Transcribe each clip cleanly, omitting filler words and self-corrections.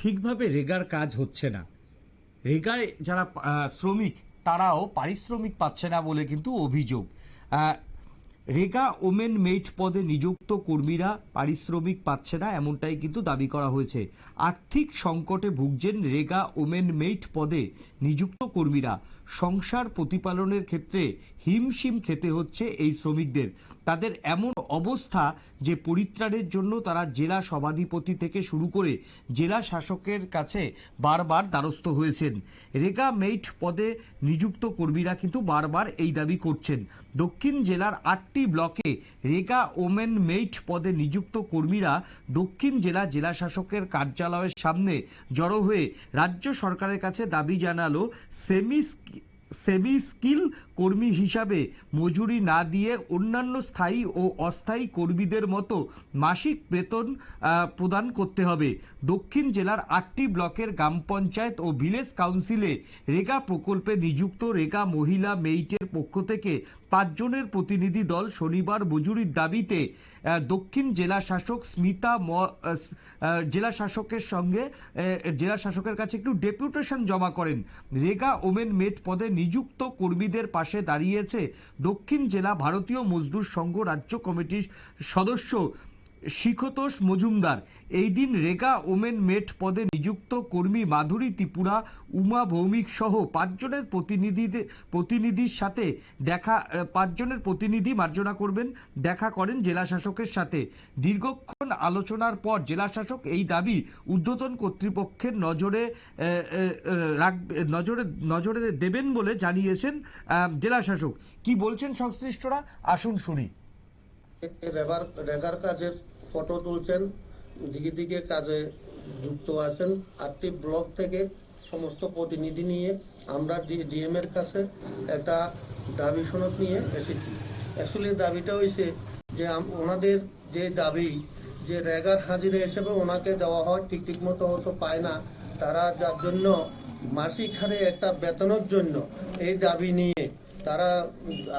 ঠিকভাবে রেগার কাজ হচ্ছে না। রেগায় যারা শ্রমিক তারাও পারিশ্রমিক পাচ্ছে না বলে কিন্তু অভিযোগ। রেগা ওমেন মেইট পদে নিযুক্ত কর্মীরা পারিশ্রমিক পাচ্ছে না, এমনটাই কিন্তু দাবি করা হয়েছে। আর্থিক সংকটে ভুগছেন রেগা ওমেন মেইট পদে নিযুক্ত কর্মীরা। সংসার প্রতিপালনের ক্ষেত্রে হিমশিম খেতে হচ্ছে এই শ্রমিকদের। তাদের এমন অবস্থা যে পরিত্রাণের জন্য তারা জেলা সভাধিপতি থেকে শুরু করে জেলা শাসকের কাছে বারবার দ্বারস্থ হয়েছেন। রেগা মেইট পদে নিযুক্ত কর্মীরা কিন্তু বারবার এই দাবি করছেন। দক্ষিণ জেলার 8টি ব্লকে রেগা ওমেন মেইট পদে নিযুক্ত কর্মীরা দক্ষিণ জেলা শাসকের কার্যালয়ের সামনে জড়ো হয়ে রাজ্য সরকারের কাছে দাবি জানালো সেমি স্কিল কর্মী হিসাবে মজুরি না দিয়ে অন্যান্য স্থায়ী ও অস্থায়ী কর্মীদের মতো মাসিক বেতন প্রদান করতে হবে। দক্ষিণ জেলার 8টি ব্লকের গ্রাম পঞ্চায়েত ও ভিলেজ কাউন্সিলে রেগা প্রকল্পে নিযুক্ত রেগা মহিলা মেইটের পক্ষ থেকে 5 জনের প্রতিনিধি দল শনিবার মজুরির দাবিতে দক্ষিণ জেলা শাসক জেলা শাসকের কাছে একটু ডেপুটেশন জমা করেন। রেগা ওমেন মেট পদে নিযুক্ত কর্মীদের পাশে দাঁড়িয়েছে দক্ষিণ জেলা ভারতীয় মজদুর সংঘ রাজ্য কমিটির সদস্য শিখতোষ মজুমদার। এই দিন রেগা ওমেন মেট পদে নিযুক্ত কর্মী মাধুরী ত্রিপুরা, উমা ভৌমিক সহ 5 জনের প্রতিনিধির সাথে দেখা করেন জেলা শাসকের সাথে। দীর্ঘক্ষণ আলোচনার পর জেলা শাসক এই দাবি ঊর্ধ্বতন কর্তৃপক্ষের নজরে দেবেন বলে জানিয়েছেন জেলা শাসক। কি বলছেন সংশ্লিষ্টরা, আসুন শুনি। রেগার কাজের ফটো তুলছেন, দিকে দিকে কাজে যুক্ত আছেন। 8টি ব্লক থেকে সমস্ত প্রতিনিধি নিয়ে আমরা ডিএম এর কাছে একটা দাবি সনদ নিয়ে এসেছি। অ্যাকচুয়ালি দাবিটা হয়েছে যে ওনাদের যে দাবি যে রেগার হাজিরা হিসেবে ওনাকে দেওয়া হয় ঠিক মতো হতো পায় না, তারা যার জন্য মাসিক হারে একটা বেতনের জন্য এই দাবি নিয়ে তারা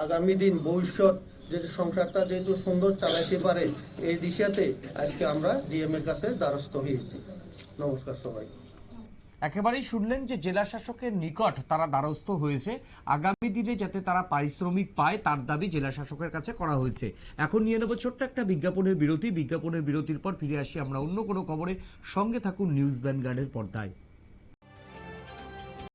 আগামী দিন ভবিষ্যৎ যে সংসারটা যেহেতু সুন্দর চালাইতে পারে এই দিশাতে আজকে আমরা ডিএম এর কাছে দ্বারস্থ হয়েছি। নমস্কার সবাই। একেবারেই শুনলেন যে জেলা শাসকের নিকট তারা দ্বারস্থ হয়েছে, আগামী দিনে যাতে তারা পারিশ্রমিক পায় তার দাবি জেলা শাসকের কাছে করা হয়েছে। এখন নিয়ে নেব ছোট্ট একটা বিজ্ঞাপনের বিরতির পর ফিরে আসি আমরা অন্য কোনো খবরে। সঙ্গে থাকুন নিউজ ভ্যানগার্ডের পর্দায়।